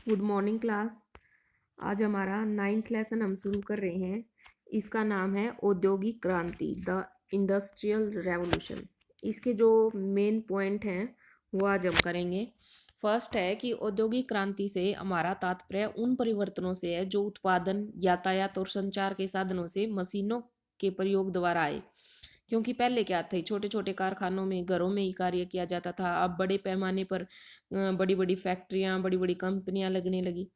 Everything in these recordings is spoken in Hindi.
Good morning class. आज हमारा 9th लेसन हम शुरू कर रहे हैं। इसका नाम है औद्योगिक क्रांति, द इंडस्ट्रियल रेवोल्यूशन। इसके जो मेन पॉइंट हैं वो आज हम करेंगे। फर्स्ट है कि औद्योगिक क्रांति से हमारा तात्पर्य उन परिवर्तनों से है जो उत्पादन, यातायात और संचार के साधनों से मशीनों के प्रयोग द्वारा आए। क्योंकि पहले क्या थे, छोटे छोटे कारखानों में, घरों में ही कार्य किया जाता था। अब बड़े पैमाने पर बड़ी बड़ी फैक्ट्रियां, बड़ी बड़ी कंपनियां लगने लगी।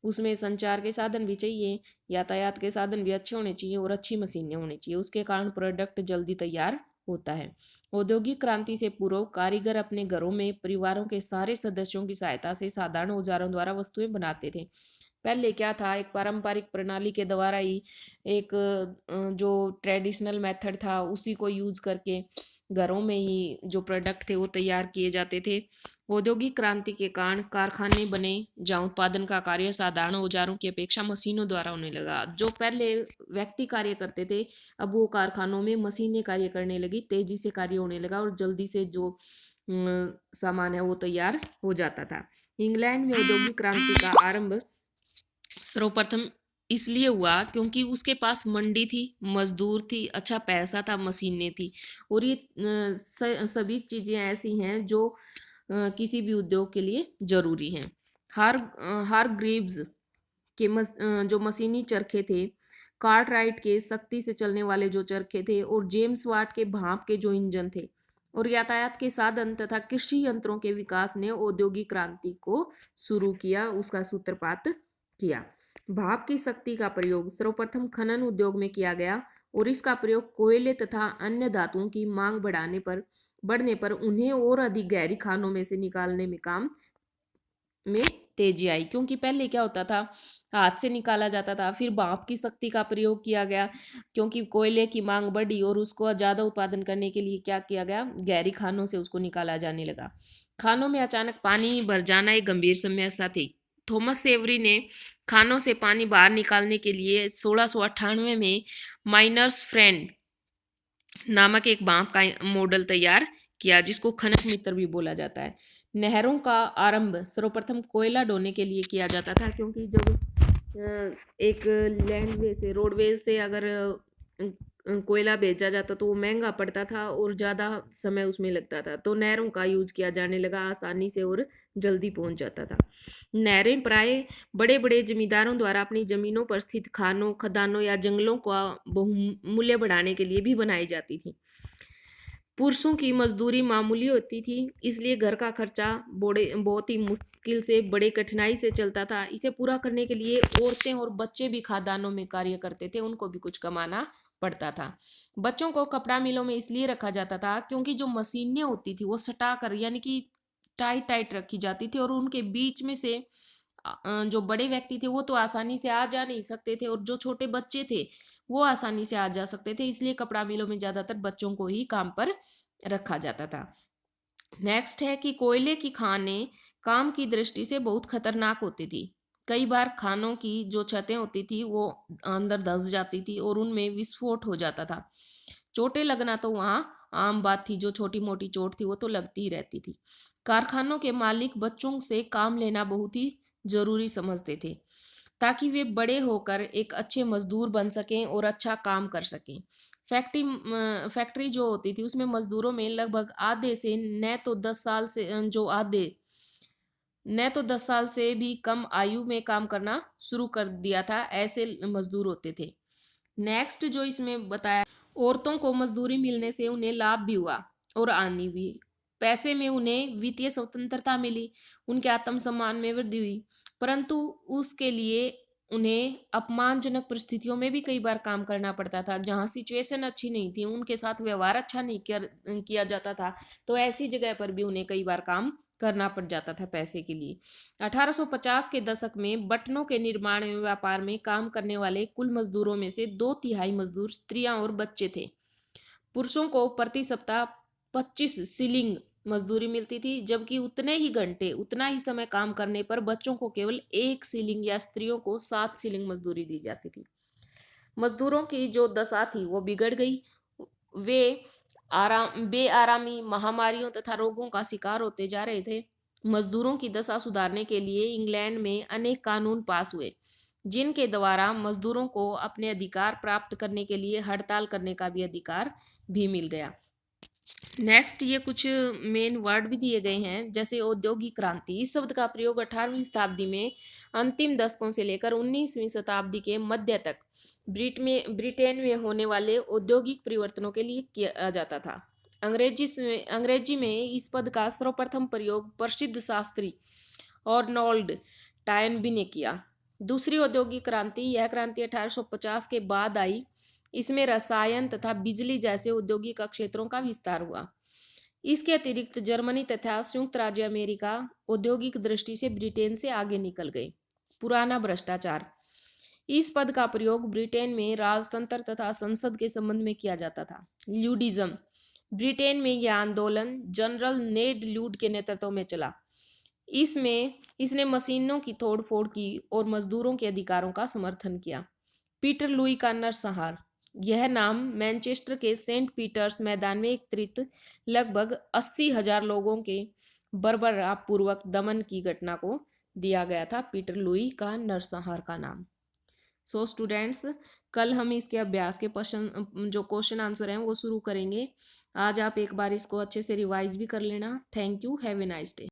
उसमें संचार के साधन भी चाहिए, यातायात के साधन भी अच्छे होने चाहिए और अच्छी मशीनें होनी चाहिए। उसके कारण प्रोडक्ट जल्दी तैयार होता है। औद्योगिक क्रांति से पूर्व कारीगर अपने घरों में परिवारों के सारे सदस्यों की सहायता से साधारण औजारों द्वारा वस्तुएं बनाते थे। पहले क्या था, एक पारंपरिक प्रणाली के द्वारा ही एक जो ट्रेडिशनल मेथड था उसी को यूज करके घरों में ही जो प्रोडक्ट थे वो तैयार किए जाते थे। औद्योगिक क्रांति के कारण कारखाने बने जहाँ उत्पादन का कार्य साधारण औजारों की अपेक्षा मशीनों द्वारा होने लगा। जो पहले व्यक्ति कार्य करते थे, अब वो कारखानों में मशीनें कार्य करने लगी, तेजी से कार्य होने लगा और जल्दी से जो सामान है वो तैयार हो जाता था। इंग्लैंड में औद्योगिक क्रांति का आरंभ सर्वप्रथम इसलिए हुआ क्योंकि उसके पास मंडी थी, मजदूर थी, अच्छा पैसा था, मशीनें थी। और ये सभी चीजें ऐसी हैं जो किसी भी उद्योग के लिए जरूरी हैं। हारग्रीव्स के जो मशीनी चरखे थे, कार्टराइट के सख्ती से चलने वाले जो चरखे थे, और जेम्स वाट के भाप के जो इंजन थे, और यातायात के साधन तथा कृषि यंत्रों के विकास ने औद्योगिक क्रांति को शुरू किया, उसका सूत्रपात किया। भाप की शक्ति का प्रयोग सर्वप्रथम खनन उद्योग में किया गया और इसका प्रयोग कोयले तथा अन्य धातुओं की मांग बढ़ने पर उन्हें और अधिक गहरी खानों में से निकालने में काम में तेजी आई। क्योंकि पहले क्या होता था, हाथ से निकाला जाता था, फिर भाप की शक्ति का प्रयोग किया गया क्योंकि कोयले की मांग बढ़ी और उसको ज्यादा उत्पादन करने के लिए क्या किया गया, गहरी खानों से उसको निकाला जाने लगा। खानों में अचानक पानी भर जाना एक गंभीर समस्या थी। थॉमस सेवरी ने खानों से पानी बाहर निकालने के लिए 1698 में माइनर्स फ्रेंड नामक एक बांप का मॉडल तैयार किया, जिसको खनक मित्र भी बोला जाता है। नहरों का आरंभ सर्वप्रथम कोयला ढोने के लिए किया जाता था, क्योंकि जब एक लैंडवे से, रोडवे से अगर कोयला भेजा जाता तो वो महंगा पड़ता था और ज़्यादा समय उसमें लगता था, तो नहरों का यूज किया जाने लगा, आसानी से और जल्दी पहुंच जाता था। नहरें प्राय बड़े बड़े जमींदारों द्वारा अपनी जमीनों पर स्थित खानों, खदानों या जंगलों का बहुमूल्य बढ़ाने के लिए भी बनाई जाती थी। पुरुषों की मजदूरी मामूली होती थी, इसलिए घर का खर्चा बहुत ही मुश्किल से, बड़े कठिनाई से चलता था। इसे पूरा करने के लिए औरतें और बच्चे भी खादानों में कार्य करते थे, उनको भी कुछ कमाना पड़ता था। बच्चों को कपड़ा मिलों में इसलिए रखा जाता था क्योंकि जो मशीनें होती थी वो सटा कर, यानी कि टाइट टाइट रखी जाती थी, और उनके बीच में से जो बड़े व्यक्ति थे वो तो आसानी से आ जा नहीं सकते थे, और जो छोटे बच्चे थे वो आसानी से आ जा सकते थे, इसलिए कपड़ा मिलों में ज्यादातर बच्चों को ही काम पर रखा जाता था। नेक्स्ट है कि कोयले की खानें काम की दृष्टि से बहुत खतरनाक होती थी। कई बार खानों की जो छतें होती थी वो अंदर धंस जाती थी और उनमें विस्फोट हो जाता था। चोटें लगना तो वहां आम बात थी, जो छोटी मोटी चोट थी वो तो लगती ही रहती थी। कारखानों के मालिक बच्चों से काम लेना बहुत ही जरूरी समझते थे, ताकि वे बड़े होकर एक अच्छे मजदूर बन सकें और अच्छा काम कर सकें। फैक्ट्री जो होती थी उसमें मजदूरों में लगभग आधे से न तो 10 साल से जो आधे न तो 10 साल से भी कम आयु में काम करना शुरू कर दिया था, ऐसे मजदूर होते थे। नेक्स्ट जो इसमें बताया, औरतों को मजदूरी मिलने से उन्हें लाभ भी हुआ और हानि भी। पैसे में उन्हें वित्तीय स्वतंत्रता मिली, उनके आत्मसम्मान में वृद्धि हुई, परंतु उसके लिए उन्हें अपमानजनक परिस्थितियों में भी कई बार काम करना पड़ता था, जहां सिचुएशन अच्छी नहीं थी, उनके साथ व्यवहार अच्छा नहीं किया जाता था, तो ऐसी जगह पर भी उन्हें कई बार काम करना पड़ जाता था पैसे के लिए। 1850 के दशक में बटनों के निर्माण एवं व्यापार में काम करने वाले कुल मजदूरों में से 2/3 मजदूर स्त्रियां और बच्चे थे। पुरुषों को प्रति सप्ताह 25 शिलिंग मजदूरी मिलती थी, जबकि उतने ही घंटे, उतना ही समय काम करने पर बच्चों को केवल 1 शिलिंग या स्त्रियों को 7 शिलिंग मजदूरी दी जाती थी। मजदूरों की जो दशा थी वो बिगड़ गई। वे बेआरामी, महामारियों तथा रोगों का शिकार होते जा रहे थे। मजदूरों की दशा सुधारने के लिए इंग्लैंड में अनेक कानून पास हुए, जिनके द्वारा मजदूरों को अपने अधिकार प्राप्त करने के लिए हड़ताल करने का भी अधिकार भी मिल गया। नेक्स्ट ये कुछ मेन वर्ड भी दिए गए हैं, जैसे औद्योगिक क्रांति। इस शब्द का प्रयोग 18वीं शताब्दी में अंतिम दशकों से लेकर 19वीं शताब्दी के मध्य तक ब्रिटेन में होने वाले औद्योगिक परिवर्तनों के लिए किया जाता था। अंग्रेजी में इस पद का सर्वप्रथम प्रयोग प्रसिद्ध शास्त्री ऑर्नोल्ड टायनबी ने किया। दूसरी औद्योगिक क्रांति, यह क्रांति 1850 के बाद आई। इसमें रसायन तथा बिजली जैसे औद्योगिक क्षेत्रों का विस्तार हुआ। इसके अतिरिक्त जर्मनी तथा संयुक्त राज्य अमेरिका औद्योगिक दृष्टि से ब्रिटेन से आगे निकल गए। पुराना भ्रष्टाचार। इस पद का प्रयोग ब्रिटेन में राजतंत्र तथा संसद के संबंध में किया जाता था। ल्यूडिज्म। ब्रिटेन में यह आंदोलन जनरल नेड ल्यूड के नेतृत्व में चला। इसने मशीनों की तोड़ फोड़ की और मजदूरों के अधिकारों का समर्थन किया। पीटर लुई का नरसंहार। यह नाम मैनचेस्टर के सेंट पीटर्स मैदान में एकत्रित लगभग 80,000 लोगों के बर्बरतापूर्वक दमन की घटना को दिया गया था पीटर लुई का नरसंहार का नाम। सो स्टूडेंट्स, कल हम इसके अभ्यास के जो क्वेश्चन आंसर हैं वो शुरू करेंगे। आज आप एक बार इसको अच्छे से रिवाइज भी कर लेना। Thank you. Have a nice day.